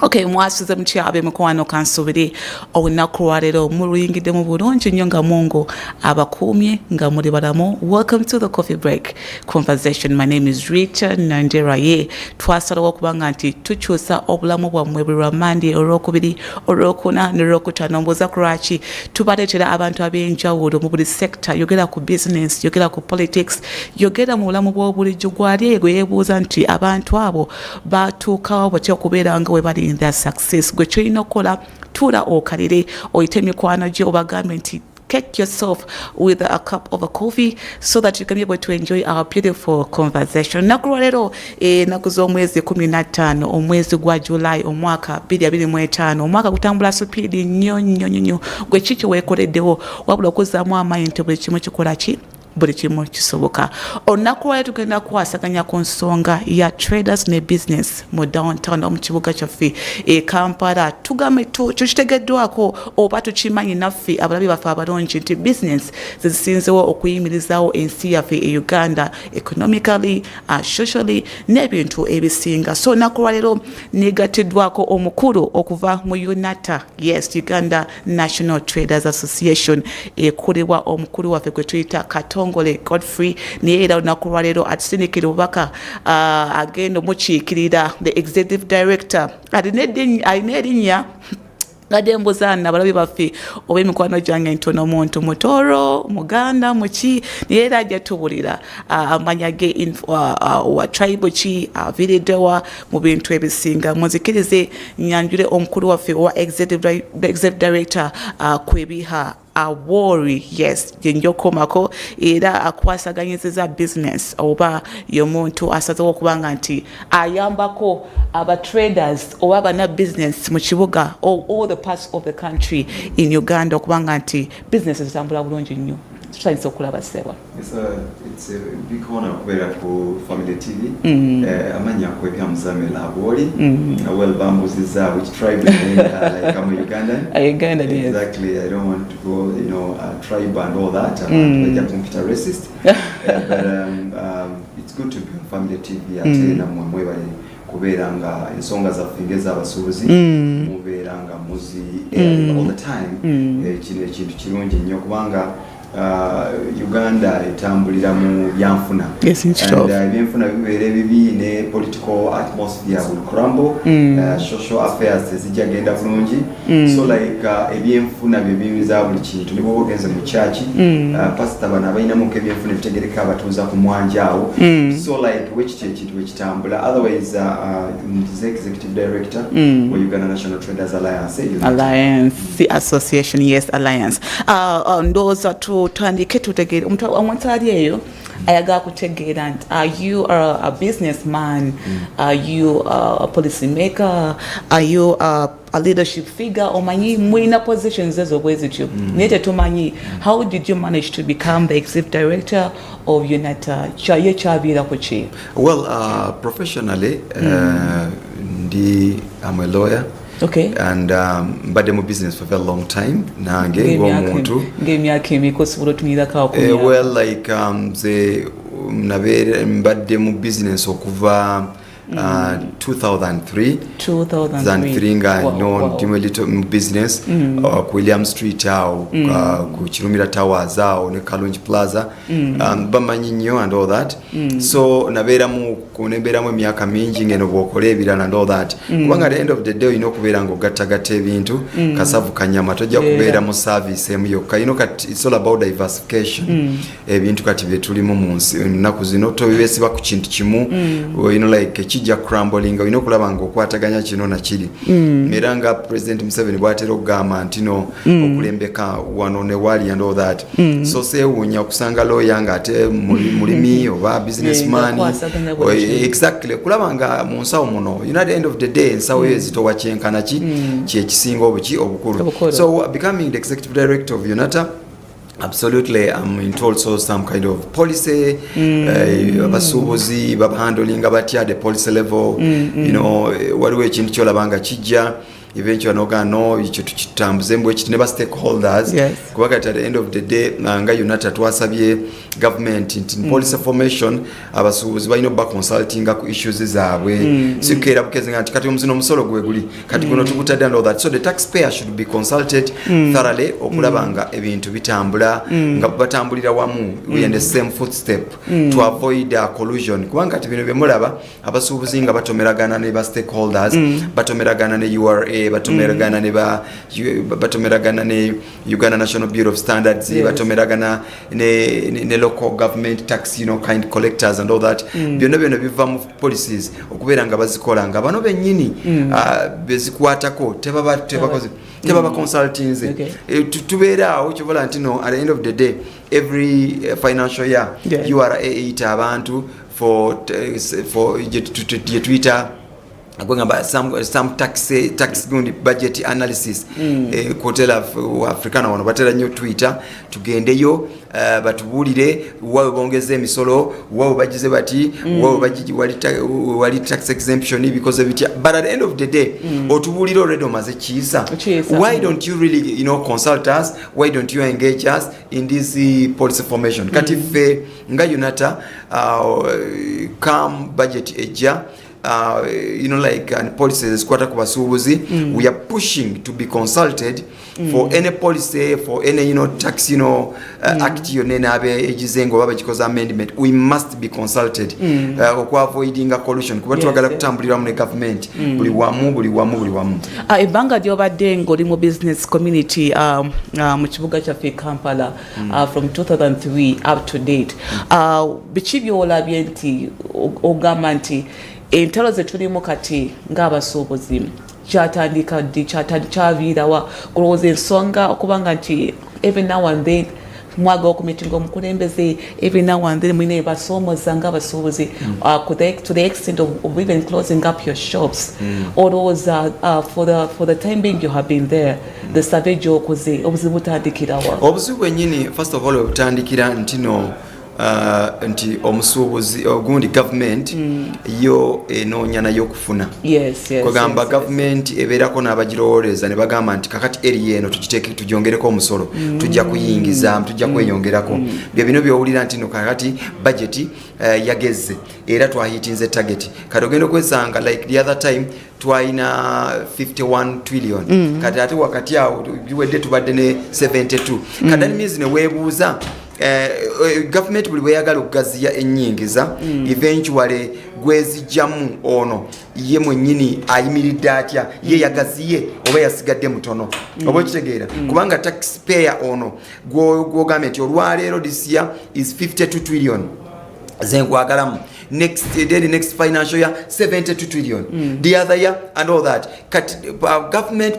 Okay, mwasize mukyabe mukwano kansubiri olunaku lwaleero muluyingidde mu bulungi nnyo nga Mungu abakuumye nga muli balamu. Welcome to the coffee break conversation. My name is Rita Nanderaye. Twasalawo okubanga nti tukyusa obulamu bwammwe buli lwa Monday, olwokubiri, olwokuna n'olwokutaano. Mbuuza ku lwaki tubaleetera abantu ab'enjawulo mu buli sector. Yogera ku business, yogera ku politics, yogera mu bulamu bw'obulijjo. Gwali gwe yeebuuza nti abantu abo batuukawo batya okubeera nga we bali in their success. Gwe kyolina okukola tuula okalire oyite emikwano gye obagambe nti get yourself with a cup of a coffee so that you can be able to enjoy our beautiful conversation. Nakulwalero naku z'omwezi 15 omwezi gwa July omwaka 2025 omwaka gutambula supidi nnyo gwe kiki weekoleddewo wabula okuzzaamu amaanyi nti buli kimu kikola ki buli kimu kisoboka. Olunaku lwaleero tugenda kukwasaganya ku nsonga ya traders ne business mu downtown omu kibuga kyaffe Kampala. Tugambe tukitegeddwako oba tukimanyi naffe abalabi baffe abalungi nti business zisinzewo okuyimirizaawo ensi yaffe e Uganda economically, socially n'ebintu ebisinga. So olunaku lwaleero neegatiddwako omukulu okuva mu UNATA, yes, Uganda National Traders Association, ekulibwa omukulu waffe gwe tuyita Katongole Godfrey. Naye era olunaku lwaleero atusindikira obubaka agenda omukiikirira the executive director alina erinnya gadde mbuzaana abalabi baffe oba emikwano gyange ntono muntu mutoro muganda muki naye era ajja tubulira amanya ge wa tribe ki aviriddewa mu bintu ebisinga. Muzikirize nyanjule omukulu waffe wa executive director Kwebiha Abwooli, yes, jenjokomako era akwasaganyizza business oba y'omuntu asazeewo okubanga nti ayambako aba traders oba bana business mu kibuga all the parts of the country in Uganda okubanga nti business zitambula bulungi nnyo. Tutandise okulaba seba. It's a big honor kubeera ku Family TV. Amanya Kwebiha Muzamili Abwooli. Well, bambuzizza which tribe like I'm a Ugandan. A Ugandan, yes. Exactly. I don't want to go, tribe and all that. I'm a computer racist. But it's good to be on Family TV. Atena mwebale kubeera nga ensonga zaffe ng'ez'abasuubuzi mubeera nga muzi all the time. Kino ekintu kirungi nnyo kubanga Uganda etambulira mu byanfuna. Yes, ebyenfuna bibeera ebibi ne political atmosphere will crumble. Social affairs tezijja genda bulungi. So like ebyenfuna bye biyimiza buli kintu. Ne bw'oba ogenze mu church, pastor bano abalinamuko ebyenfuna ebitegereka abatuuza ku mwanja awo. So like wekityo ekintu wekitambula. Otherwise, the executive director wa Uganda National Traders Alliance Association, yes, Alliance. Ndowooza tutandike tutegeere omuntu ali eyo ayagala kutegeera nti are you a businessman, are you a policy maker, are you a leadership figure, omanyi mulina positions ezo bwezityo naye tetumanyi how did you manage to become the executive director of UNATA? Kyaye kyaviirako ki? Well, professionally, I'm a lawyer. Okay. And mbadde mu business for a very long time nange ng'omuntu ng'emyaka emeka osobola otunyirako well like mbadde mu business okuva 2003 nga ndi mu business ku William Street awo ku Kirumira Towers awo ne Kalungi Plaza bamanyi nnyo and all that. So nabeeramu emyaka mingi ngeno bw'okola ebirala and all that kubanga at the end of the day olina okubeera ng'ogattagatta ebintu kasavu kanyama tojja kubeera mu service emu yokka. It's all about diversification. Ebintu kati bye tulimu mu nsi ennaku zino tobibeesiba ku kintu kimu like kijja crumbling olina okulaba ng'okwataganya kino na kiri. Era nga President Museveni bw'atera okugamba nti okulembeka wano ne wali and all that. So seewuunya okusanga lawyer ng'ate mulimi oba businessman. Exactly. Kulaba nga mu nsawo muno at the end of the day ensawo eyo zitowa kyenkana ki kyekisinga obukulu. So becoming the executive director of UNATA, absolutely, I'm into also some kind of policy, abasuubuzi handling batya the policy level, waliwo ekintu kyolabanga kijja eventually no icho tukitambuze mbwe kiti ne stakeholders kuba at the end of the day nga yonata twasabye government in policy formation abasuubuzi balina ba consulting ku issues zaabwe sikera bukeze ngati kati omuzino omusolo gwe guli kati kuno tukutadde and all that, so the taxpayer should be consulted thoroughly okulabanga ebintu bitambula nga batambulira wamu we in the same footstep to avoid collusion kubanga kati bino bemulaba abasuubuzi nga batomeragana ne ba stakeholders batomeragana ne URA batomeragana ne Uganda National Bureau of Standards batomeragana ne local government tax kind collectors and all that byonna biva mu policies okubeera nga bazikola nga bano bennyini bezikwatako tebaba consulting tubeera awo kivola nti no at the end of the day every financial year URA eita abantu for Twitter some tax budget analysis kotela Africana wano batera nyo Twitter tugendeyo batubulire wawe bongeze emisolo wawe bagize bati wawe bagiji wali tax exemption because of it, but at the end of the day otubulire already omaze kisa. Why don't you really consult us? Why don't you engage us in this policy formation? Kati fe nga yunata come budget eja and policies kwata kubasuubuzi we are pushing to be consulted for any policy, for any tax act abe ejizengo baba chikoza amendment, we must be consulted okwa avoiding a collusion kuba twagala kutambulira mu government buli wamu ebanga lyobadde ngoli mu business community mu kibuga kyaffe Kampala from 2003 up to date biki byolabye nti ogamba nti entalo zetulimu kati ng'abasuubuzi kyatandika kyaviirawa kulowooza ensonga okubanga nti every now and then mwaga okumitinga omukulembeze every now and then mwine basoomoza ng'abasuubuzi to the extent of even closing up your shops olowooza for the time being you have been there the survey gyokoze obuzibu butandikirawa obuzibu bwennyini first of all obutandikira nti omusuubuzi ogundi government yo enoonya nayo okufuna kugamba government ebeerako n'abagirowooleza ne bagamba nti kakati eri eno tugyongereko omusolo tujja kuyingiza tujja kweyongerako bino byowulira nti kakati budget yagezze era twahitinze target kati ogenda okwesanga like the other time twalina 51 trillion kati ate wakati awo biwedde tubadde ne 72 kati means ne weebuuza government buli bweyagala okugaziya ennyingiza eventually gwezijjamu ono ye mwennyini ayimiridde atya ye yagaziye oba yasigadde mutono oba okitegeera kubanga taxpayer ono gwogambye nti olwaleero this year is 52 trillion zenkwagalamu next financial year 72 trillion the other year and all that government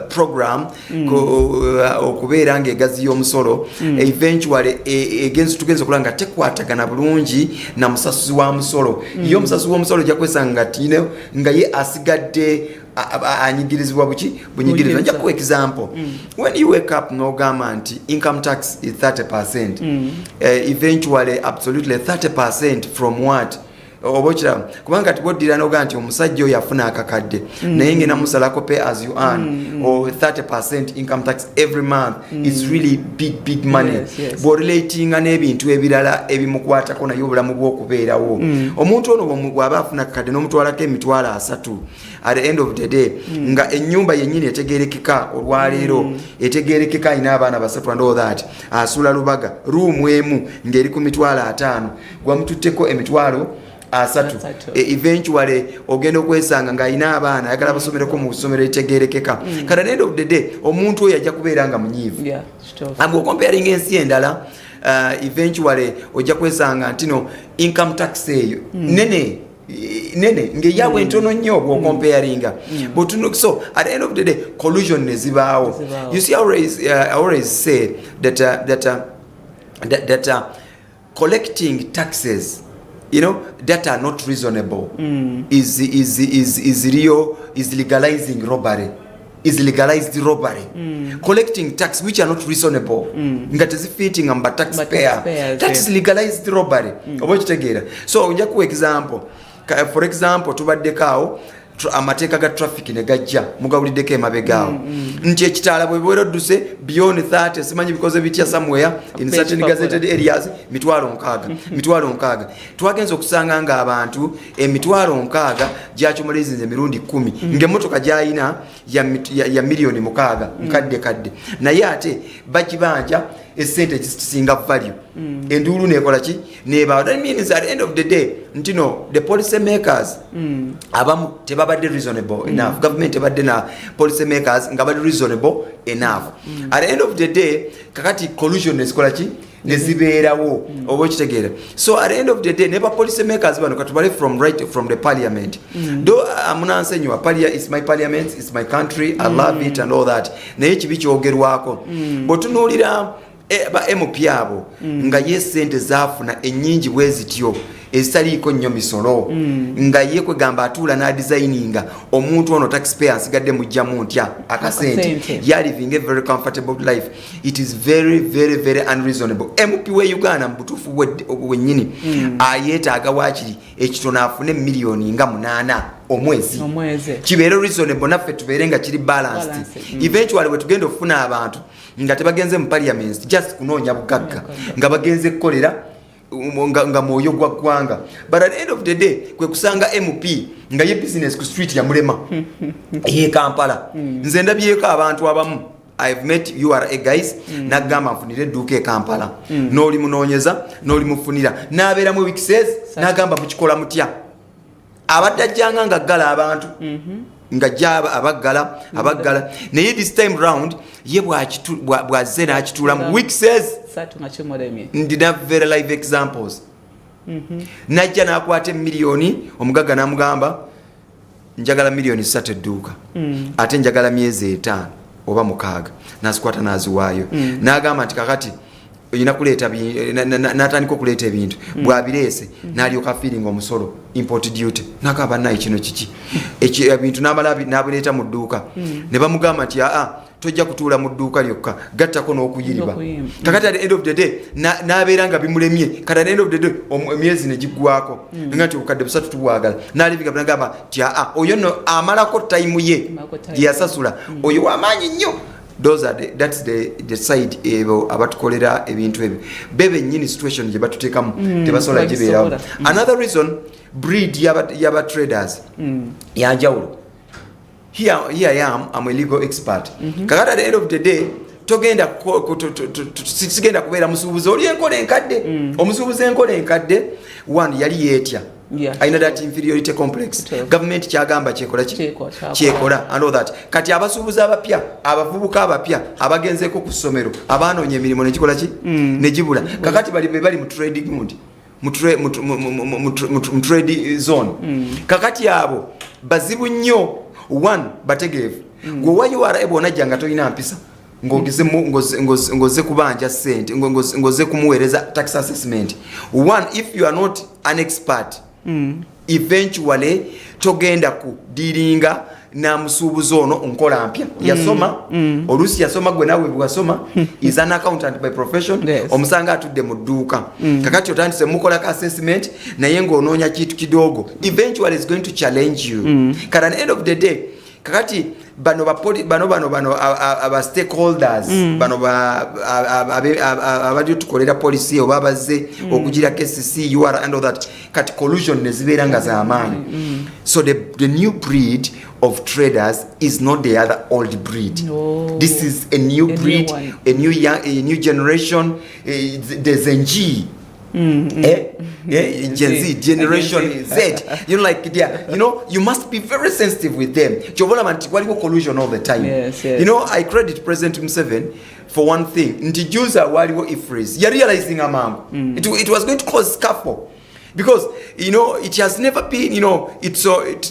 program okubeera ng'egaziya omusolo eventually tugenza okulanga tekwatagana bulungi na musasuzi wa musolo ye omusasuzi w'omusolo ojja kwesanga nga ye asigadde anyigirizibwa bunyigirizibwa. Nja ku example when you wake up n'ogamba nti income tax is 30%, eventually absolutely 30% from what obokira kubanga tibodira n'ogamba nti omusajja oyo yafuna akakadde naye ngena musalako pay as you earn or 30% income tax every month is really big money relating n'ebintu ebirala ebimukwatako naye obulamu bw'okubeerawo omuntu ono bw'aba afuna akakadde n'omutwalako emitwalo 3 at the end of the day nga ennyumba yennyini etegerekeka olwaleero etegerekeka ina abaana 3 and all that asula lubaga room emu ng'eri ku mitwalo 5 gwamututteko emitwalo 3 eventually ogenda okwesanga nga ina abaana ayagala basomereko mu ssomero etegerekeka at the end of the day omuntu oyo ajja kubeera nga munyiivu ambwe comparing ensi endala eventually ojja kwesanga ntino income tax eyo nene ngeyawe ntono nnyo bw'okomparinga so at the end of the day collusion nezibaawo. You see, I always say that collecting taxes that are not reasonable is legalizing robbery. Is legalized robbery. Collecting tax which are not reasonable ngati zifitting amba taxpayer that is legalized robbery. So nja ku example, for example, tubadde kawo amateeka ga traffic ne gajja mugawuliddeko emabegaawo nti ekitaala bwe bwera odduse beyond 30 simanyi bikoze bitya somewhere in certain gazetted areas mitwalo nkaaga twagenza okusanga nga abantu emitwalo nkaaga gyakyomulaizinze emirundi 10 ng'emmotoka gyayina ya miliyoni 6 nkadde naye ate bakibanja esente ekisinga value enduulu nekola ki neba. That means at the end of the day ntino the policy makers abamu tebabadde reasonable enough. Government tebadde na policy makers nga bali reasonable enough. At the end of the day kakati collusion nesikola ki nezibeerawo oba okitegeera. So at the end of the day never policy makers bano katubale from the parliament. Though amunansenywa is my parliament, it's my country, I love it and all that. Naye kibi kyogerwako botunuulira ba MP abo nga ye sente zaafuna ennyingi bwezityo ezitaliiko nnyo misolo nga ye kwegamba atuula na designinga omuntu ono taxpayer asigadde mujjamu ntya akasente ya living a very comfortable life. It is very very very unreasonable. MP we Uganda mbutufu wennyini ayeetaaga waakiri ekitono afune miliyoni nga 8 omwezi kibeere reasonable naffe tubeere nga kiri balanced. Eventually we tugenda okufuna abantu nga tebagenze mu parliament just kunoonya bugagga nga bagenze kukolera nga mwoyo gwa ggwanga. But at the end of the day kwe kusanga MP nga ye business ku street ya mulema ye Kampala. Nze ndabyeko abantu abamu I've met you are a guys nagamba mfunire edduuka e Kampala n'oli munoonyeza n'oli mufunira n'abeera mu week says nagamba mukikola mutya abadde ajjanga nga ggala abantu nga jaba abaggala naye this time round ye bwazze n'akituula mu week says ndina very live examples. Najja n'akwata miliyoni omugaga n'amugamba njagala miliyoni 3 edduuka ate njagala myezi 5 oba 6 n'azikwata n'aziwaayo n'agamba nti kakati oyina kuleeta n'atandika okuleeta ebintu bwabireese n'alyoka feeling omusolo import duty n'agamba naye kino kiki ebintu n'amala n'abireeta mu dduuka ne bamugamba nti tojja kutuula mu dduuka lyokka gattako n'okuyiriba. Kakati at the end of the day n'abeera nga bimulemye kati at the end of the day emyezi ne giggwako nga nti obukadde 3 tuwagala n'alivinga n'agamba nti oyo no amalako time ye yasasula oyo w'amaanyi nnyo. That's the side abatukolera ebintu ebyo bebe nyini situation gye batuteekamu tebasobola gibeerawo. Another reason breed yaba traders yanjawulo. Here I am, I'm a legal expert. Kakati at the end of the day togenda sigenda kubeera musuubuzi oli enkola enkadde omusuubuzi enkola enkadde one yali yeetya aina that inferiority complex. Government kyagamba kyekola and all that. Kati abasuubuzi abapya abavubuka abapya abagenzeeko ku ssomero abaanoonya emirimu negikola ki negibula. Kakati bali mu trading mood mu trade zone. Kakati abo bazibu nnyo one bategeevu gwe wa URA bonajja nga tolina mpisa ngoze kubanja sente ngoze kumuweereza tax assessment. One, if you are not an expert eventually togenda ku dealinga na musuubuzi ono nkola mpya yasoma olusi yasoma gwe nawe bwasoma is an accountant by profession omusanga atudde mu dduuka kakati otandise mukola ka assessment naye ng'onoonya kitu kidogo eventually is going to challenge you. At the end of the day kakati bano aba stakeholders bano abali tukolera policy oba bazze okugira KCC you are and all that kati collusion nezibeera nga z'amaanyi. So the new breed of traders is not the other old breed. This is a new breed, a new generation, the Zenji. Gen Z, Generation Z. You must be very sensitive with them. Collusion all the time. Yes. I credit President Museveni for one thing. Ntijuza waliwo ifreeze. You're realizing it was going to cause scuffle. Because it has never been it's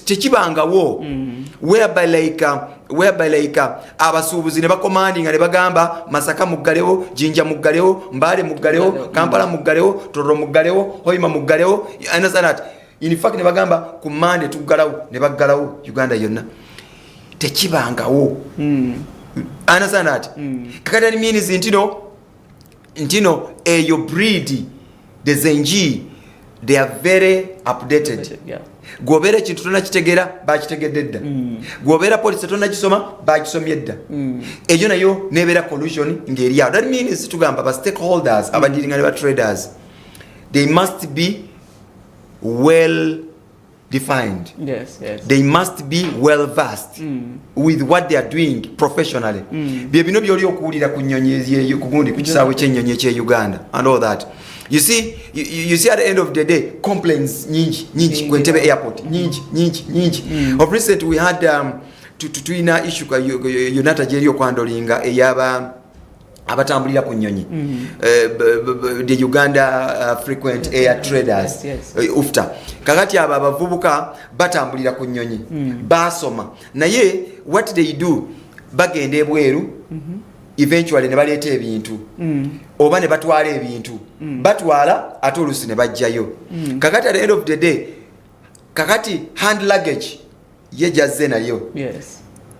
techibanga war whereby like abasuubuzi ne bakomandinga ne bagamba Masaka muggalewo, Jinja muggalewo, Mbale muggalewo, Kampala muggalewo, Tororo muggalewo, Hoima muggalewo. I understand that. In fact ne bagamba ku Mande tuggalawo ne baggalawo Uganda yonna. Tekibangawo. I understand that. Kakati means ntino eyo breed the Zenji they are very updated. Yeah. Gwobera kintu tonna kitegera bakitegedde dda. Gwobera police tonna kisoma bakisomye dda. Ejo nayo nebera collusion ngeri yawo. That means tugamba ba stakeholders abadiringa ne ba traders, they must be well defined. Yes. They must be well versed with what they are doing professionally. Bye bino byoli okuwulira ku nnyonyi kugundi ku kisaawe ky'ennyonyi eky'e Uganda and all that. You see at the end of the day complaints nyingi ku Entebbe airport nyingi. Of recent we had tuina issue ka Unata Jerry okwandolinga eyaba abatambulira ku nnyonyi the Uganda frequent air traders ufta kakati aba abavubuka batambulira ku nnyonyi basoma naye what they do bagenda ebweru eventually ne baleeta ebintu oba ne batwala ebintu batwala ate olusi ne bajjayo kakati at the end of the day kakati hand luggage yejazze nayo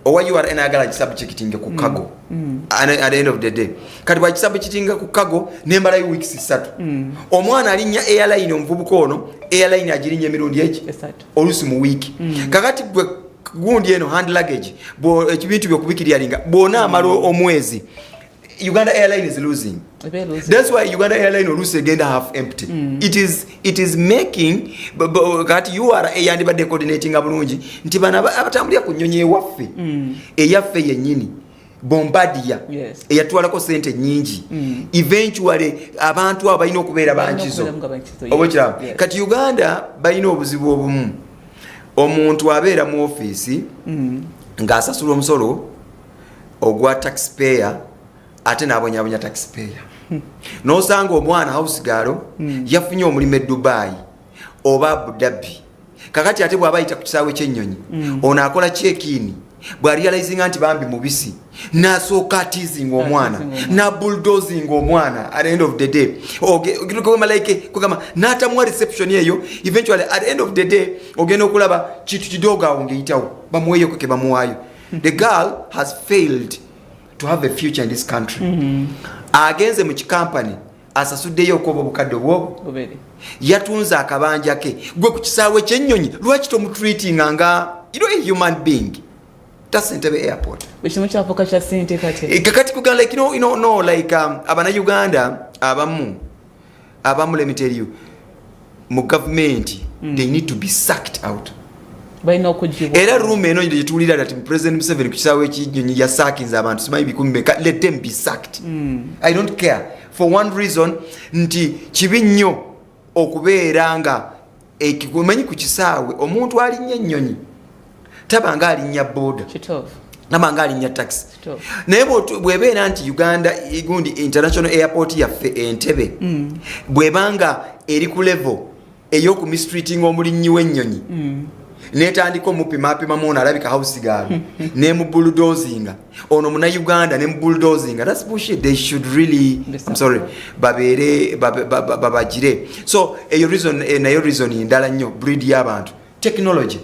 owa you are enagala kisubjecting ku cargo at the end of the day kati bwa kisubjecting ku cargo nembala weeks 3 omwana alinya airline omuvubuka ono airline agirinye emirundi eki olusi mu week kakati gwe gundi eno hand luggage bo ekibintu byokubikiryalinga bona amalo omwezi Uganda Airline is losing. That's why Uganda Airline olusi agenda half empty. It is making that you are ayandi bade coordinating abulungi nti bana abatambulira ku nnyonyi ewaffe eyaffe yennyini Bombardier eyatwalako sente nyingi eventually abantu abalina okubeera bankizo obukira kati Uganda balina obuzibu obumu omuntu abeera mu office ng'asasula omusolo ogwa taxpayer ate n'abonyabonya taxpayer n'osanga omwana house girl yafunye omulimu e Dubai oba Abu Dhabi kakati ate bw'aba ayita ku kisaawe ky'ennyonyi ono akola check-in bw'arealizinga nti bambi mubisi n'asooka atizinga omwana na bulldozing omwana at the end of the day kugamba n'atamuwa reception eyo eventually at the end of the day ogenda okulaba kitu kidogo awo ng'eyitawo bamuweeyo ke bamuwaayo. The girl has failed to have a future in this country. Agenze mu kikampani asasuddeyo okobo bukadde bwobo yatunza akabanja ke gwe ku kisaawe ky'ennyonyi lwaki tomutreatinga nga a human being. That's Entebbe airport. Kakati kugamba like no like abana Uganda abamu let me tell you mu government they need to be sacked out. Era room eno nje tulira that President Museveni ku kisaawe ky'ennyonyi ya sackinze abantu simanyi bikumi let them be sacked. I don't care for one reason nti kibi nnyo okubeera nga ekikumanyi ku kisaawe omuntu alinnye ennyonyi tabanga alinya boda nabanga alinya taxi naye bwebeera nti Uganda gundi international airport yaffe Entebbe bwebanga eri ku level ey'oku mistreating omulinnyi w'ennyonyi netandika omupimapimamu ono alabika house girl ne mu bulldozinga ono muna Uganda ne mu bulldozinga. That's bullshit. They should really babeere babagire. So eyo reason ndala nnyo breed y'abantu technology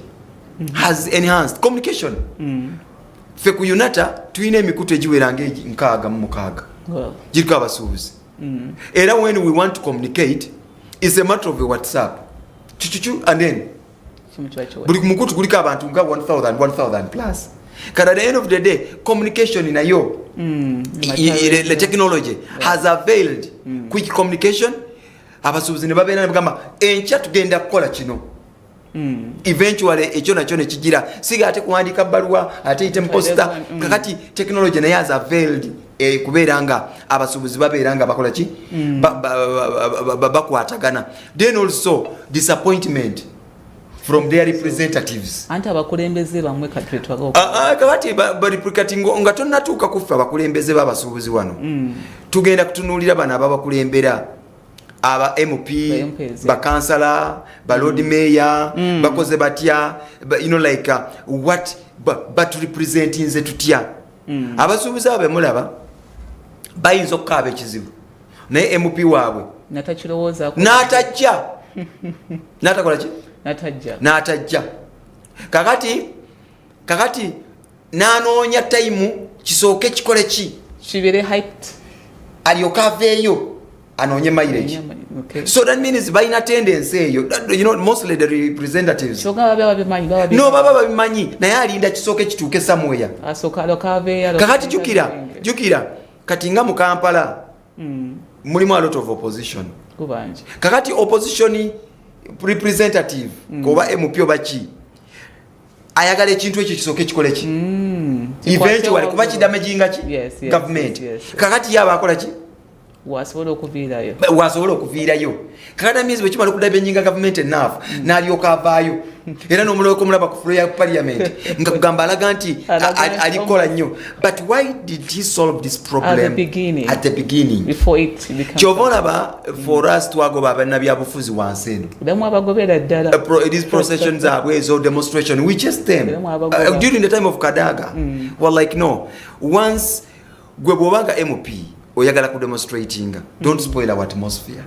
has enhanced communication. Fe ku Unata tuyina emikutu egiweranga nkaaga mu mukaaga giriko abasuubuzi era when we want to communicate it's a matter of a WhatsApp chuchuchu and then buli mukutu kuliko abantu nga 1000 plus. But at the end of the day communication inayo the technology has availed quick communication. Abasuubuzi ne babeera ne bagamba enkya tugenda kukola kino eventually ekyo nakyo ne kigira siga ate kuwandiika bbaluwa ate ite posta kakati technology naye has availed kubeera nga abasuubuzi babeera nga bakola ki bakwatagana. Then also disappointment from their representatives. Ante abakulembeze bamwe katwetwaga kakati bariplicating nga tonnatuuka kuffe abakulembeze b'abasuubuzi wano tugenda kutunuulira bano ababakulembera aba MP bakansala ba Lord Mayor bakoze batya like what but representing ze tutya abasuubuzi abe mulaba bayinza okukaaba ekizibu naye MP waabwe natakirowooza n'atajja n'atakola ki n'atajja kakati n'anoonya time kisooke kikole ki kibere hyped alyoka aveeyo anoonye mileage. Okay. So that means balina tendency eyo, mostly the representatives. So baba bimanyi. No, baba babimanyi naye alinda kisooke kituuke somewhere. Kakati jukira kati nga mu Kampala mulimu a lot of opposition. Kakati opposition representative oba MP oba ki ayagala ekintu ekyo kisooke kikole ki eventually kuba kidamaginga ki government. Kakati yaba akola ki wasobola okuviirayo. Kakati miezi bwe kimala okudamaginga government enough n'alyoka avaayo era n'omuloweko omulaba ku floor ya parliament nga kugamba alaga nti alikola nnyo. But why did he solve this problem at the beginning before it becomes kyova olaba for us twagoba abannabyabufuzi wansi eno abagobera ddala these processions are ways of demonstration we chased them during the time of Kadaga. Well, like no, once gwe bwobanga MP oyagala ku demonstrating don't spoil our atmosphere,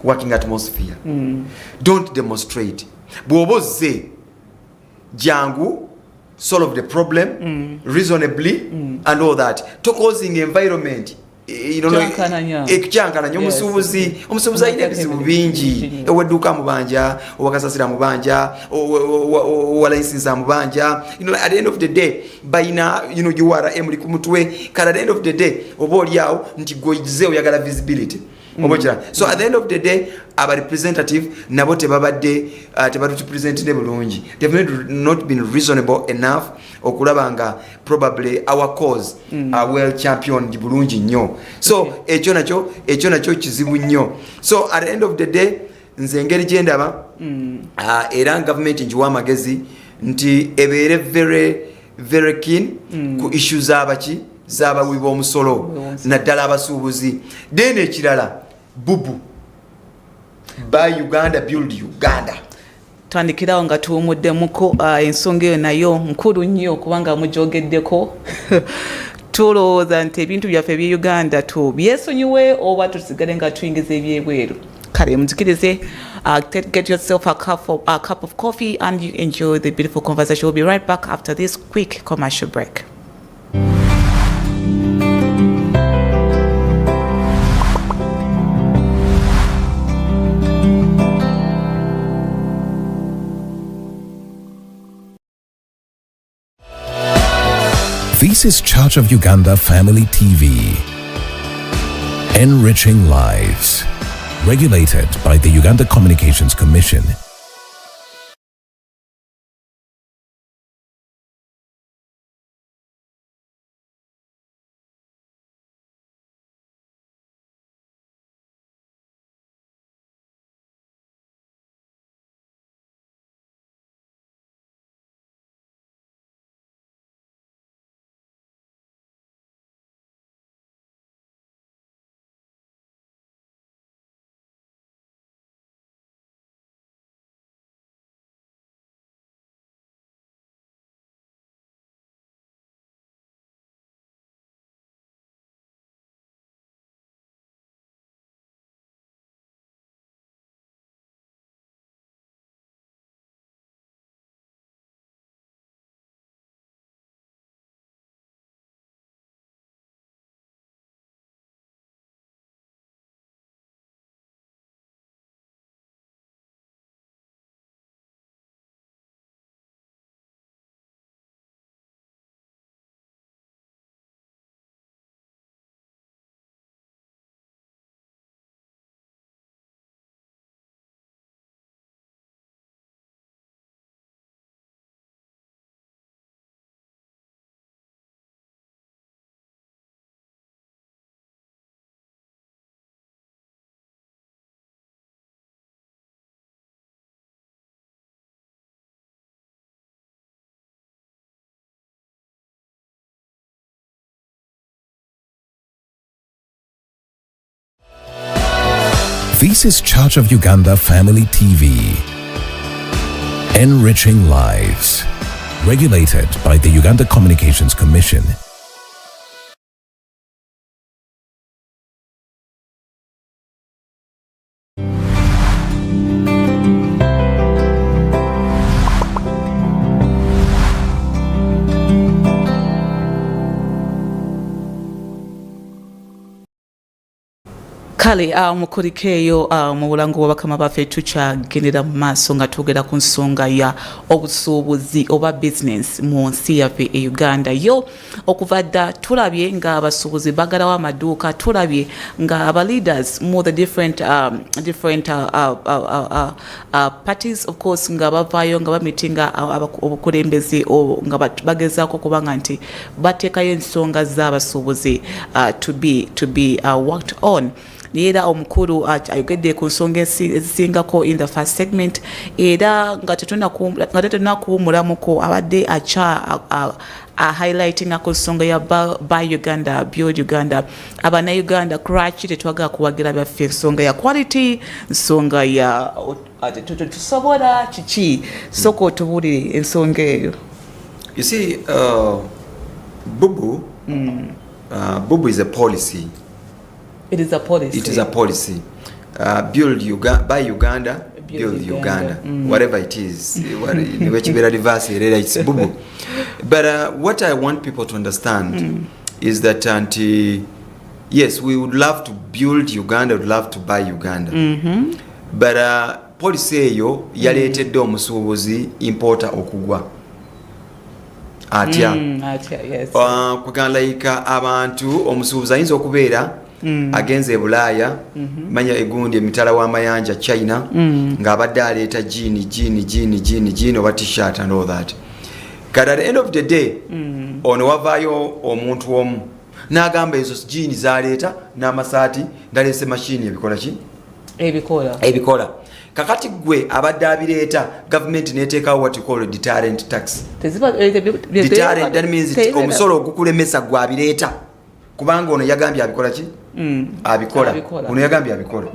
working atmosphere. Don't demonstrate. Bw'obozze jangu solve the problem reasonably and all that to causing environment ekyankananya omusuubuzi alina ebizibu bingi ewedduuka mubanja owakasasira mubanja owalayisinsa mubanja at the end of the day balina URM li ku mutwe kale at the end of the day oba oliawo nti goize oyagala visibility. So at the end of the day aba representative nabo tebabadde tebatupresentire bulungi. They've not been reasonable enough okulaba nga probably our cause are well championed bulungi nnyo. So ekyo nakyo kizibu nnyo. So at the end of the day nze engeri gye ndaba era government njiwa amagezi nti ebeere very very keen ku issues z'abawi b'omusolo naddala abasuubuzi. Then ekirala bubu buy Uganda build Uganda. Twandikirawo nga tuwumuddemuko ensonga eyo nayo nkulu nnyo kubanga mujogeddeko tulowooza nti ebintu byaffe bye Uganda byesonyiwe oba tusigale nga tuyingiza ebyebweru. Kale muzikirize, get yourself a cup of coffee and you enjoy the beautiful conversation. We'll be right back after this quick commercial break. This is Church of Uganda Family TV. Enriching lives. Regulated by the Uganda Communications Commission. This is Church of Uganda Family TV. Enriching lives. Regulated by the Uganda Communications Commission. kale mukulikeeyo mu bulango bw'abakama baffe tukyagendera mu maaso nga twogera ku nsonga ya obusuubuzi oba business mu nsi yaffe e Uganda. Yo okuva dda tulabye nga abasuubuzi bagalawo amaduuka, tulabye nga aba leaders more the different parties of course nga bavaayo nga bamitinga obukulembeze nga bagezaako kubanga nti bateekayo ensonga z'abasuubuzi to be worked on. Era omukulu ayogedde ku nsonga ezisingako in the first segment era nga tetulina kuwumulamuko abadde highlighting ku nsonga ya Buy Uganda, Build Uganda. Abannayuganda lwaki tetwagala kuwagira byaffe ensonga ya quality, nsonga ya tusobola kiki, sooka otubuulire ensonga eyo. You see, Bubu is a policy. It is a policy. It is a policy. Buy Uganda, build Uganda. Whatever it is. It's Bubu. But what I want people to understand is that yes, we would love to build Uganda, we would love to buy Uganda. But policy eyo yaleetedde omusuubuzi importer okugwa. Atya. Yes. Kugamba like abantu omusuubuzi ayinza okubeera agenze e Bulaaya manya egundi emitala w'amayanja China ng'abadde aleeta jeani oba t-shirt and all that. But at the end of the day ono wavaayo omuntu omu n'agamba ezo jeani z'aleeta n'amasaati ndaleese machine ebikola ki? Ebikola. Kakati gwe abadde abireeta government neteekawo what you call a deterrent tax. Deterrent, that means omusolo ogukulemesa gwe abireeta kubanga ono yagambye abikola ki? Abikola. Ono yagambye abikola.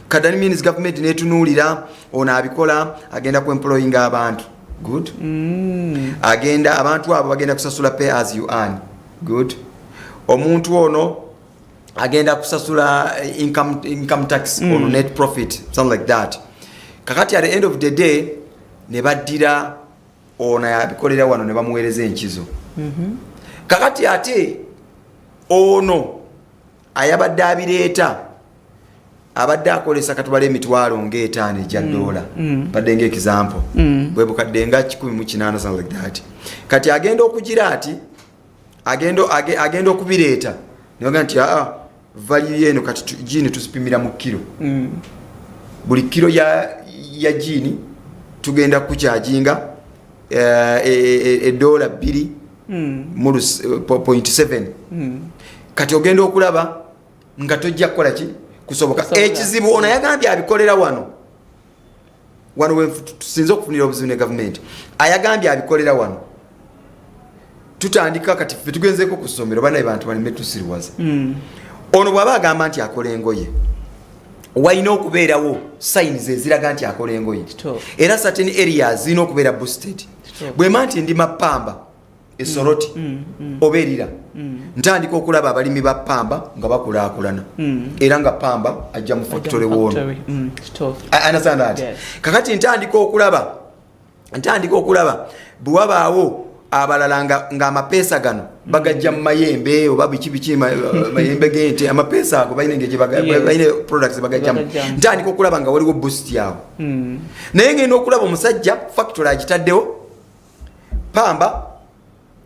That means government netunuulira ono abikola agenda ku employing abantu. Good. Agenda abantu abo bagenda kusasula pay as you earn. Good. Omuntu ono agenda kusasula income tax on net profit, something like that. Kakati at the end of the day ne baddira ono yabikolera wano ne bamuweereza enkizo. Kakati ate ono ayabadde abireeta abadde akolesa katubale emitwalo ng'etaano egya dola badde ng'example bwe bukadde nga 180 something like that. Kati agenda okugira ati agenda okubireeta niyoga nti value eno kati jeani tusipimira mu kilo. Buli kilo ya jeani tugenda kukyajinga $2 mu 0.7. Kati ogenda okulaba nga tojja kukola ki kusoboka ekizibu ono yagambye abikolera wano we tusinze okufunira obuzibu ne government ayagambye abikolera wano tutandika kati ffe tugenzeko ku ssomero banaye bantu balime tusiriwaza. Ono bw'aba agamba nti akola engoye walina okubeerawo signs eziraga nti akola engoye era certain areas zirina okubeera boosted. Bwema nti ndi mapamba esoroti oberira ntandika okulaba abalimi ba pamba nga bakulaakulana era nga pamba ajja mu factory wono. Understand that? Kakati ntandika okulaba bwabaawo abalala nga amapeesa gano bagajja mu mayembe oba biki mayembe gente amapeesa ago balina ngeje balina products bagajjamu. Ntandika okulaba nga waliwo boost yawo naye ngenda okulaba omusajja factory agitaddewo pamba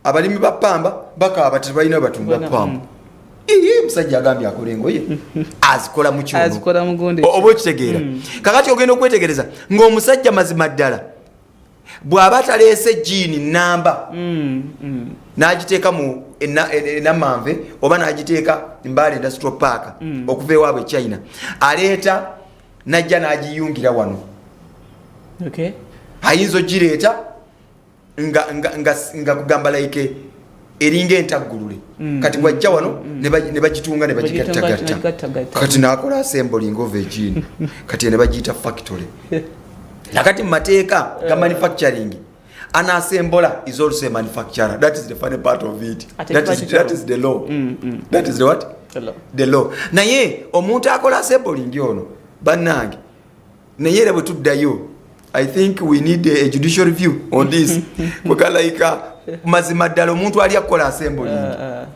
abalimi ba pamba bakaaba tebalina batunda pamba. Musajja agambye akola engoye azikola mu kyono oba okitegeera. Kakati ogenda okwetegereza ng'omusajja mazima ddala bw'aba taleese jeani namba n'agiteeka mu enamanve oba n'agiteeka Mbale Industrial Park okuva ewaabwe China aleeta najja n'agiyungira wano. Ayinza ogireeta nga kugamba like eringa entaggulule kati bwajja wano ne bagitunga ne bagigattagatta kati n'akola assembling of a jeani kati ne bagiyita factory. Nakati mu mateeka ga manufacturing anassembola is also a manufacturer. That is the funny part of it. That is the law. That is the what? The law. Naye omuntu akola assembling ono bannange naye era bwe tuddayo I think we need a judicial review on this. Like mazima ddala omuntu ali akola assembling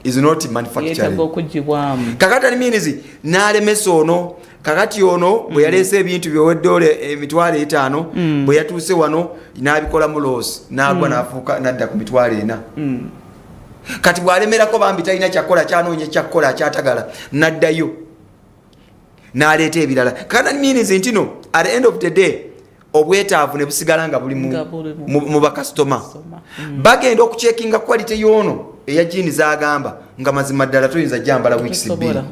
is not manufacturing. Kakati means n'alemesa ono kakati ono bwe yaleese ebintu by'oweddole emitwalo 5 bwe yatuuse wano n'abikola mu loss n'agwa n'afuuka n'adda ku mitwalo 4. Kati bw'alemerako bambi talina kyakola kyanoonye kyakkola kyatagala n'addayo n'aleeta ebirala. Kakati means nti no at the end of the day obwetaavu ne busigala nga buli mu bakasitoma bagenda okucekinga quality y'ono eya jini z'agamba nga mazima ddala toyinza gyambala weeks 2.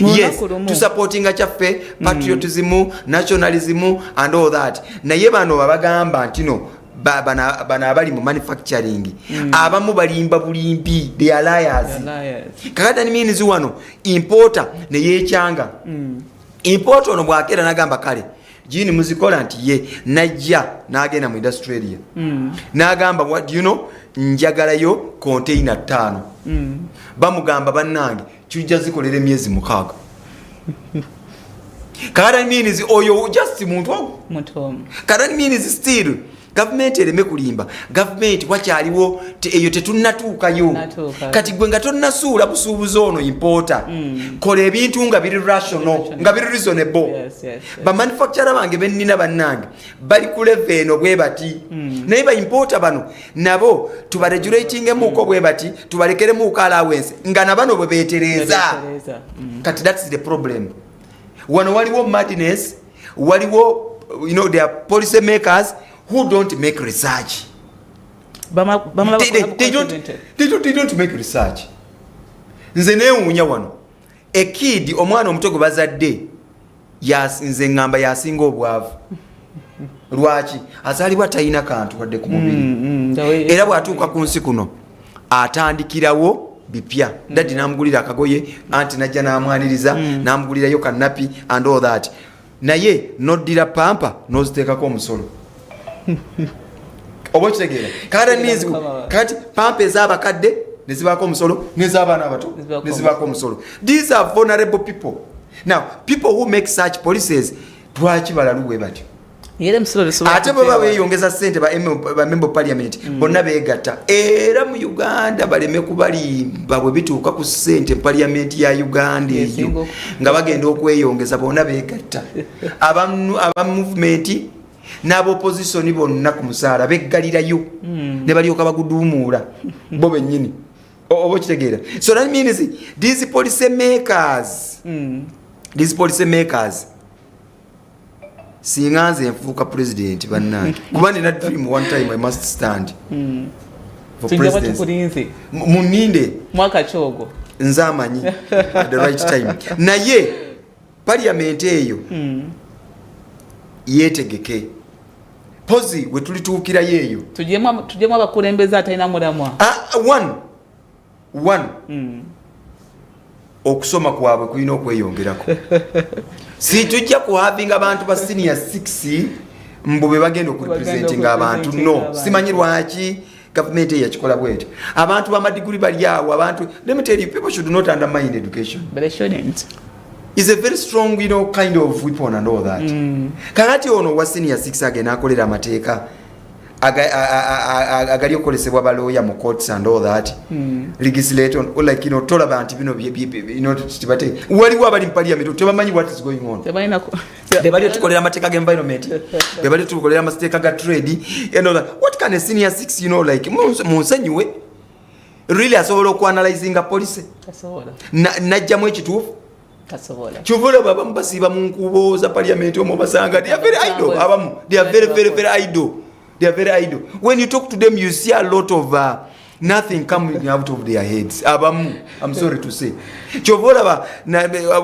Yes, to supporting kyaffe patriotism, nationalism and all that. Naye bano babagamba nti no bana abali mu manufacturing abamu balimba bulimbi they are liars. Kakati means wano importer ne yekyanga importer ono bwakera nagamba kale jini muzikola nti ye najja n'agenda mu Australia n'agamba what do you know njagalayo container 5 bamugamba bannange tujja zikolera emyezi 6. Kakati means oyo just muntu kakati means still government ereme kulimba government wakyaliwo eyo tetunnatuukayo kati gwe nga tonnasuula busuubuzi ono importer kola ebintu nga biri rational nga biri reasonable. Ba manufacturer bange bennina bannange bali ku level eno bwe bati naye ba importer bano nabo tubaregulatingemuuko bwe bati tubalekeremuuko allowance nga nabano bwe beetereza. Kati that's the problem. Wano waliwo madness waliwo there are policy makers who don't make research. They don't make research. Nze neewuunya wano a kid omwana omuto gwe bazadde nze ngamba yasinga obwavu. Lwaki? Azaalibwa talina kantu wadde ku mubiri era bw'atuuka ku nsi kuno atandikirawo bipya. Daddy namugulira akagoye anti najja n'amwaniriza namugulirayo kanapi and all that. Naye noddira pampa n'oziteekako omusolo. Obo kitegeera kati pampa ez'abakadde ne zibaako omusolo n'ez'abaana abato ne zibaako omusolo. These are vulnerable people. Now people who make such policies lwaki balaluwe batyo ate baba beeyongeza ssente ba member parliament bonna beegatta era mu Uganda baleme kubalimba bwe bituuka ku ssente parliament ya Uganda eyo nga bagenda okweyongeza bonna beegatta aba movement n'aba opposition bonna ku musaala beggalirayo ne balyoka baguduumuula bo bennyini oba kitegeera. So that means these policy makers singa nze nfuuka president bannange kuba nina dream one time I must stand for president muninde mwaka kyogo nze amanyi at the right time naye parliament eyo yetegeke pozi we tulituukira yeeyo tujemu abakulembeze atalina mulamwa one okusoma kwabwe kulina okweyongerako. Si tujja kuhavinga abantu ba senior 6 mbube bagenda okurepresenting abantu no simanyi lwaki government yakikola bwetyo. Abantu bamadiguli bali awo abantu let me tell you people should not undermine education but they shouldn't. Is a very strong kind of weapon and all that. Kakati ono wa senior 6 agenda akolera amateeka agali okolesebwa balooya mu courts and all that legislator like tola bantu bino tibate waliwo abali mu parliament tebamanyi what is going on. Bebali tukolera amateeka ga environment bebali tukolera amateeka ga trade and all that. What can a senior 6 like munsanyiwe really asobola okuanalyzinga policy najjamu ekituufu Chuvula baba mbasiba mu nkubo za parliament omo basanga they are very idle abamu they are very idle. They are very idle. When you talk to them, you see a lot of nothing coming out of their heads. Abamu, I'm sorry to say. Chovola ba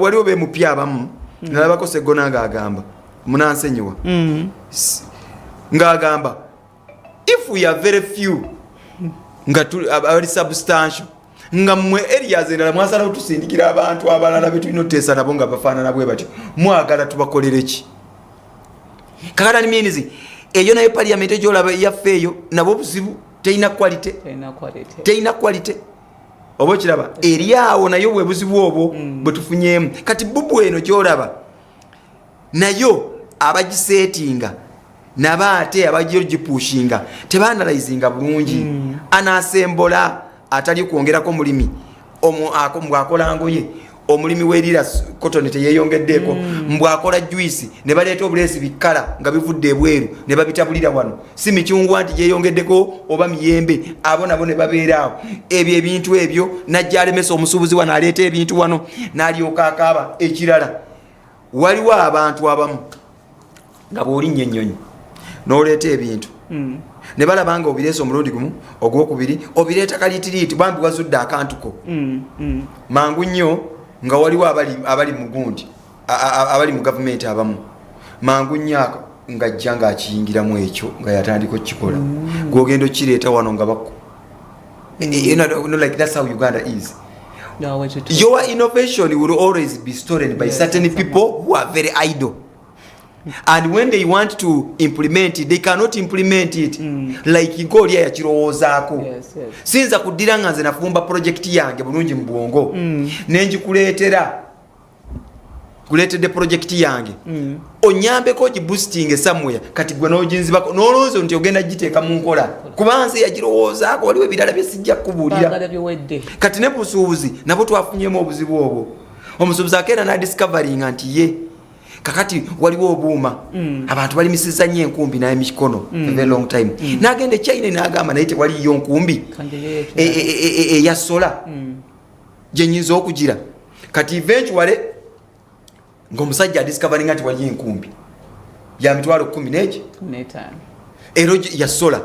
waliwo be mupya abamu nalabako segona ngagamba munansenyiwa ngagamba if we are very few very substantial nga mwe areas endala mwasala otusindikira abantu abalala betulina tesa nabo nga bafaanana bwe batyo mwagala tubakolere ki. Kakati means eyo nayo parliament ejolaba yaffe eyo nabo buzibu teina quality obo kiraba eri awo nayo bwe buzibu obwo bwe tufunyeemu. Kati bubu eno gyolaba nayo abagisetinga naba ate abagiyopushinga tebaanalizinga bulungi anasembola atali kwongerako mulimi mbwakola ngoye omulimi werira cotton teyeyongeddeeko mbwakola juice ne baleeta obulesi bikala nga bivudde ebweru ne babitabulira wano si mikyungwa nti gyeyongeddeko oba miyembe abo nabo ne babeeraawo ebyo ebintu ebyo najja alemesa omusuubuzi wano aleeta ebintu wano n'alyoka akaaba ekirala waliwo abantu abamu nga bw'olinnyo ennyonyi n'oleeta ebintu ne balaba nga obireesa omulundi gumu ogwokubiri obireeta kaliitiriiti bambi wazudde akantuko mangu nnyo nga waliwo abali mu gundi abali mu gavumenti abamu mangu nnyo nga ajja ng'akiyingiramu ekyo nga yatandika okukikola gw'ogenda okireeta wano nga bako like that's how Uganda is. Your innovation will always be stolen by certain people who are very idle. And when they want to implement it, they cannot implement it like ngoli ya kirowoozaako. Sinza kuddira nga nze nafumba project yange bulungi mu bwongo nenji kuleetedde project yange onyambeko giboosting somewhere kati gwe n'oginzibako n'olowooza nti ogenda giteeka mu nkola kuba nze yagirowoozaako waliwo ebirala bye sijja kukubuulira kati ne busuubuzi nabo twafunyemu obuzibu obwo omusuubuzi akeera n'adiscoveringa nti ye kakati waliwo obuuma abantu balimisizza nnyo enkumbi naye mikono very long time n'agenda China n'agamba naye tewaliyo nkumbi eya sola gye nnyinza okugira kati eventually ng'omusajja adiscoveringa nti waliyo enkumbi ya mitwalo 10 ero ya sola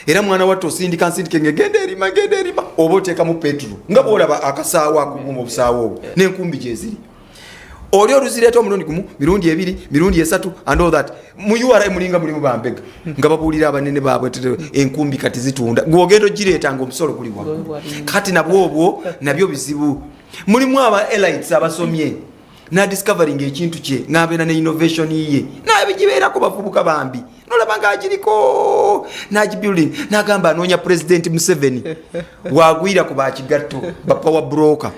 era mwana wattu osindika nsindike ngegenda erima oba oteekamu petrol nga bw'olaba akasaawo akuguma obusaawo obwo n'enkumbi gyeziri oli oluzireeta omulundi gumu mirundi ebiri mirundi esatu and all that mu URA mulinga mulimu bambega nga babuulira abanene baabwe enkumbi kati zitunda gw'ogenda ogireeta ng'omusolo guli waggulu kati nabyo bizibu mulimu aba elites abasomye na discovering ekintu kye ng'abeera ne innovation ye naye bigibeerako bavubuka bambi nolaba ng'agiriko n'agibuilding n'agamba anoonya President Museveni wagwira ku bakigatto ba power broker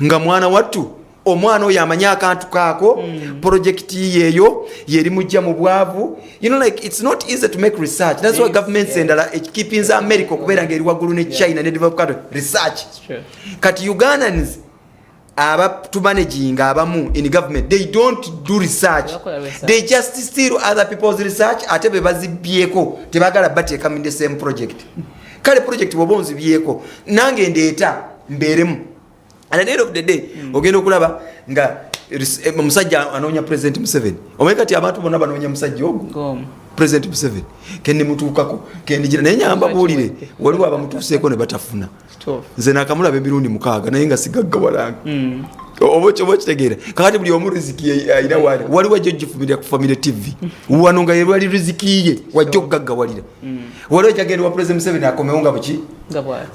nga mwana wattu omwana oyo amanya akantu kaako project yeeyo yeri mujja mu bwavu like it's not easy to make research. That's why governments endala keeping America okubeera ng'eri waggulu ne China ne develop country research kati Ugandans managing abamu in government they don't do research. They just steal other people's research ate be bazibbyeko tebagala bateeka in the same project kale project bw'obonzi byeko nange ndeeta mbeeremu. And at the end of the day, ogenda okulaba nga omusajja anoonya President Museveni. Omanyi kati abantu bonna banoonya musajja ogwo President Museveni kenne mutuukako kendigira naye nyamba buulire waliwo abamutuuseeko ne batafuna nze nakamulaba emirundi 6 naye nga sigaggawalanga oba kitegeera kakati buli omu riziki ayina waliwo ajja ogifumira ku Family TV wano nga yewali riziki ye wajja okugaggawalira waliwo ejjagenda wa President Museveni akomewo nga buki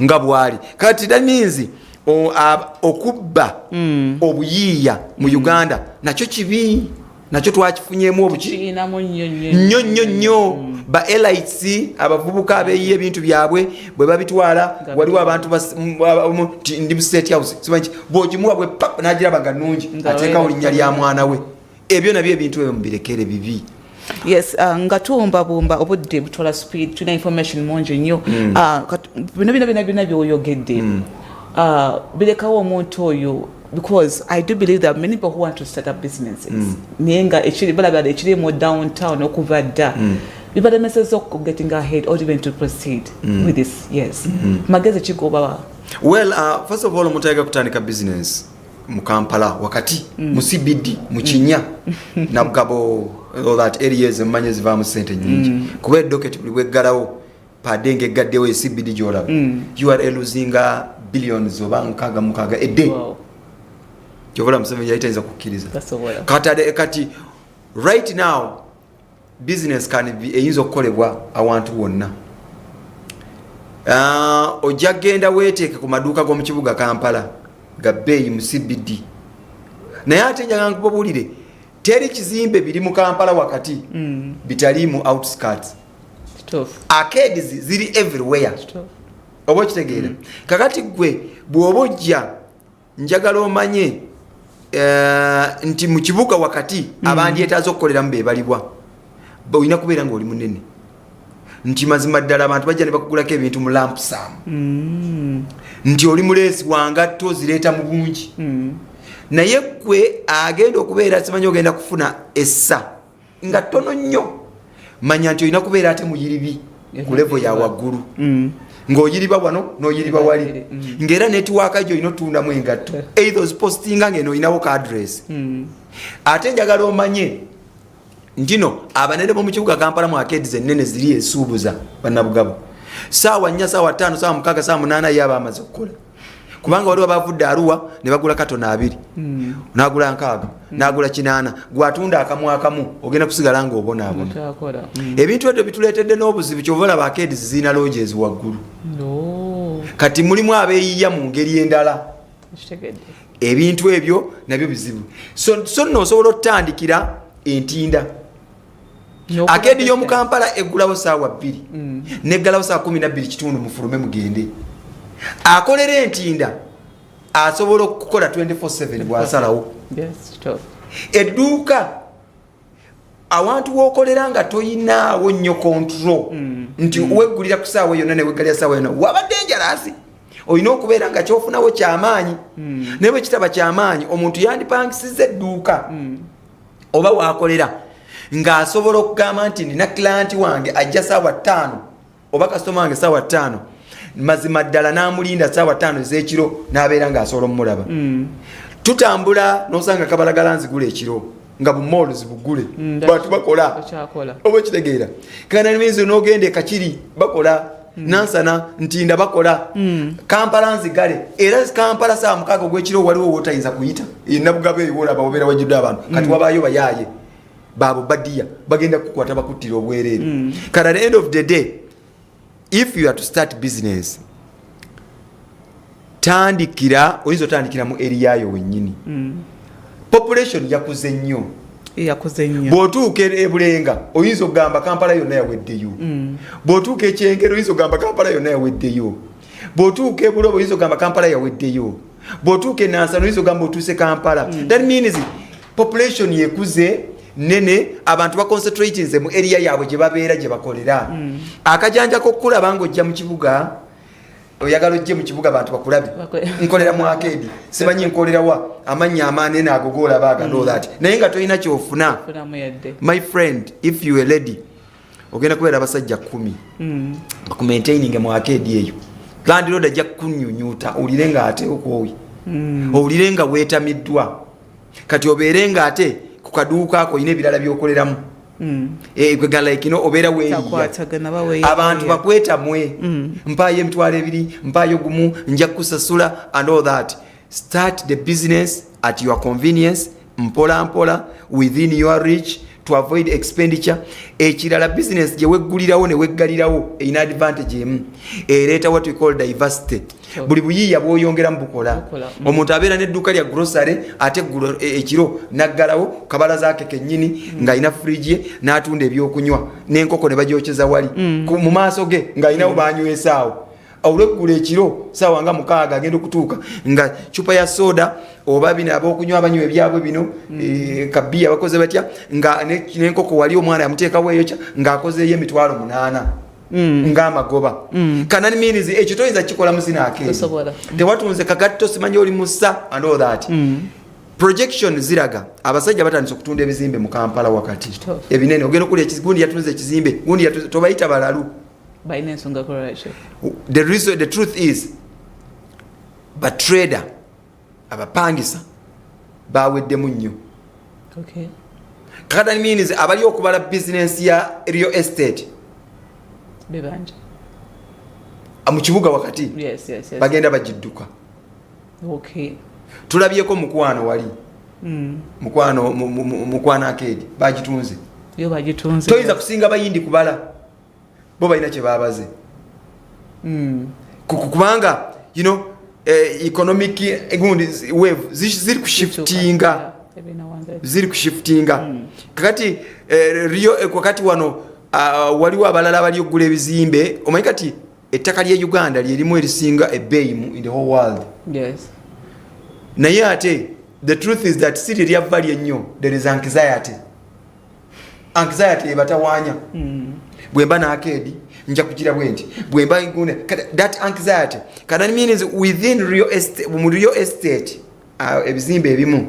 nga bwali kati that means okubba obuyiiya mu Uganda nakyo kibi nakyo twakifunyemu obuki nnyo ba elites abavubuka abeeyiye ebintu byabwe bwe babitwala waliwo abantu ndi mu State House simanyi bw'ogimuwa bwe pap n'agiraba nga nnungi ateekawo linnya lya mwana we ebyo nabyo ebintu ebyo mubirekere bibi. Yes, nga tuwumbabumba obudde butwala speed tulina information mungi nnyo bino by'oyogedde bilekawo omuntu oyo because I do believe that many people who want to start up businesses nenga ekiri more downtown okuva dda bibalemeseza of getting ahead or even to proceed with this. Yes, magezi kigoba. Well, first of all omuntu ayagala kutandika business mu Kampala wakati mu CBD mu Kinya na Bugabo all that areas mmanye zivaamu sente nyingi kuba docket buli weggalawo padenge gaddewo CBD gyolaba you are losing billions oba mukaga a day. Jovola Museveni yaitaiza kukkiriza kati right now business can be eyinza okukolebwa awantu wonna ojja genda weeteeke ku maduuka g'omu kibuga Kampala ga bbeeyi mu CBD naye ate njagala nkubabuulire teri kizimbe biri mu Kampala wakati bitali mu outskirts. Arcades ziri everywhere oba kitegeera kakati gwe bw'oba ojja njagala omanye nti mu kibuga wakati abandyetaaza okukoleramu be balibwa olina kubeera ng'oli munene nti mazima ddala abantu bajja ne bakugulako ebintu mu lamp sum nti oli muleesi wangatto zireeta mu bungi naye gwe agenda okubeera simanyi ogenda kufuna essa nga ttono nnyo manya nti olina kubeera ate muyiribi ku levo ya waggulu ng'oyiriba wano n'oyiriba wali ng'era netiwaaka gyo olina otundamu engatto either ozipostinga ng'eno olinawo ka adress ate njagala omanye ntino abanene b'omu kibuga Kampala mu arcades ennene ziri esuubuza bannabugabo saawa 4 saawa 5 saawa 6 saawa 8 yaba amaze okukola kubanga waliwo bavudde Arua ne bagula katono 2 n'agula 6 n'agula 8 gwatunda akamu ogenda kusigala ng'obonaabona ebintu ebyo bituleetedde n'obuzibu kyova olaba arcades zirina lodges waggulu kati mulimu abeeyiya mu ngeri endala ebintu ebyo nabyo bizibu so nno osobola otandikira entinda arcade y'omu Kampala eggulawo saawa 2 neggalawo saawa 12 kitundu mufulume mugende akolera entinda asobola okukola 24/7 bw'asalawo edduuka awantu w'okolera nga toyinaawo nnyo control nti weggulira ku saawa yonna ne weggalira saawa yonna waba dangerous olina okubeera nga kyofunawo kyamaanyi naye bwe kitaba kyamaanyi omuntu yandipangisiza edduuka oba waakolera ng'asobola okugamba nti nina client wange ajja saawa 5 oba kasitoma wange saawa 5 mazima ddala n'amulinda saawa 5 ez'ekiro n'abeera ng'asobola omulaba tutambula n'osanga kabalagala nzigula ekiro nga bumoolo zibugule bantu bakola oba kitegeera kana mizi n'ogenda ekakiri bakola nansana ntinda bakola Kampala nzigale era Kampala saawa 6 ogw'ekiro waliwo wotayinza kuyita nabugabo ebiwola babeera wajjudde abantu kati wabaayo bayaaye babo badiya bagenda kukwata bakuttira obwereere kati at the end of the day if you are to start business oyinza otandikira mu area yo wennyini population yakuze nnyo bw'otuuka ebulenga oyinza okugamba Kampala yonna yaweddeyo bw'otuuka ekyengero oyinza okugamba Kampala yonna yaweddeyo bw'otuuka ebulobo oyinza okugamba Kampala yaweddeyo bw'otuuka enansana oyinza okugamba otuuse Kampala that means population yekuze nene abantu baconcentrate nze mu area yaabwe gye babeera gye bakolera akajanja kokkulaba ng'ojja mu kibuga oyagala ojje mu kibuga abantu bakulabe nkolera mu arcade simanyi nkolera wa amanya amanene ago golaba agando that naye nga toyina kyofuna my friend if you a lady ogenda kubeera abasajja 10 ku maintaining mu arcade eyo landlord ajja kunyunyuta owulire nga ate okwowi owulire nga weetamiddwa kati obeere nga ate ku kaduuka ako ine ebirala byokoleramu kwegala ikino obeera weeyiya abantu bakwetamwe mpaayo emitwalo 2 mpaayo gumu nja kusasula and all that start the business at your convenience mpola mpola within your reach to avoid expenditure ekirala business gye weggulirawo ne weggalirawo ina advantage emu ereeta what we call diversity buli buyiiya bw'oyongera mu bukola omuntu abeera n'edduuka lya grocery ate ekiro naggalawo kabala zaake kennyini ng'alina fridge ye n'atunda ebyokunywa n'enkoko ne bagyokyeza wali mu maaso ge ng'alinawo banywesaawo olweggula ekiro saawa nga 6 agenda okutuuka nga cupa ya soda oba bino ab'okunywa abanywa ebyabwe bino kabiya bakoze batya nga n'enkoko wali omwana yamuteekawo eyokya ng'akozeeyo emitwalo 8 ng'amagoba kanani means ekyo toyinza kikola musinaake tewatunze kagatto simanyi oli musa and all that projection ziraga abasajja batandise okutunda ebizimbe mu Kampala wakati ebinene ogenda okulya gundi yatunze ekizimbe gundi tobayita balalu the truth is batrader abapangisa baweddemu nnyo that means abali okubala business ya real estate bebanja mu kibuga wakati bagenda bagidduka tulabyeko mukwano wali mukwano arcade bagitunze toyinza kusinga bayindi kubala bo balina kye babaze kubanga economic wave ziri kushiftinga kakati kakati wano waliwo abalala bali okugula ebizimbe omanyi kati ettaka lya Uganda lyerimu erisinga ebbeeyi in the whole world naye ate the truth is that city lyavvalye nnyo there is anxiety ebatawaanya bwemba n'arcade nja kugira bwenti bwemba ngune that anxiety kana means within real estate ebizimbe ebimu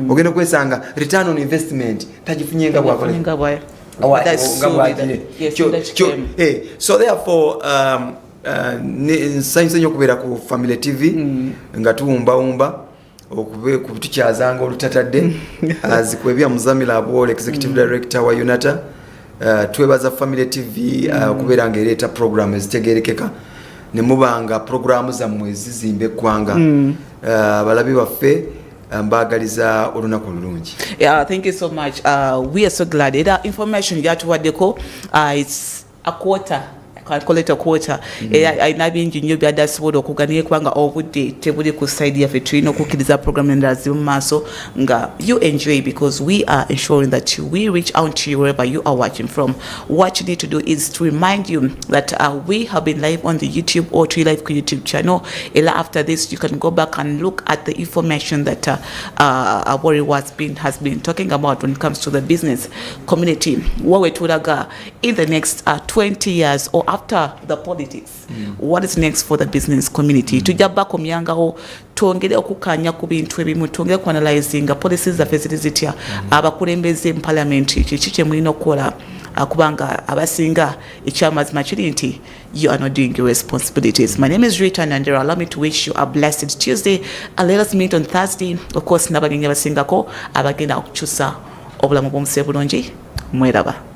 ogenda kwesanga return on investment tajifunyenga bwa so therefore nsanyusa nnyo okubeera ku Family TV nga tuwumba okutukyazanga olutatadde Kwebiha Muzamili Abwooli Executive Director wa UNATA. Twebaza Family TV okubeera nga ereeta program ezitegerekeka ne mubanga programu zammwe zizimbe eggwanga abalabi baffe mbagaliza olunaku olulungi. Yeah, thank you so much. We are so glad. That information yatuwaddeko it's a quarter. I call it a quarter. I nabingi nyo byada sibodo okuganiye kwanga obudde tebuli ku side ya fetrino kukiriza program ndazi maso nga you enjoy because we are ensuring that we reach out to you wherever you are watching from. What you need to do is to remind you that we have been live on the YouTube or live YouTube channel. After this you can go back and look at the information that Abwooli has been talking about when it comes to the business community. What we told in the next 20 years or after the politics, what is next for the business community? Tujaba kumyangaho tuongere okukanya ku bintu ebimu tuongere ku analyzing policies za facility abakulembeze mu parliament kikiche mulino kola kubanga abasinga ekyamazima kiri nti you are not doing your responsibilities. My name is Rita Nandera. Allow me to wish you a blessed Tuesday and let us meet on Thursday. Of course nabagenyi abasingako abagenda okukyusa obulamu bw'omusi bulungi mweraba.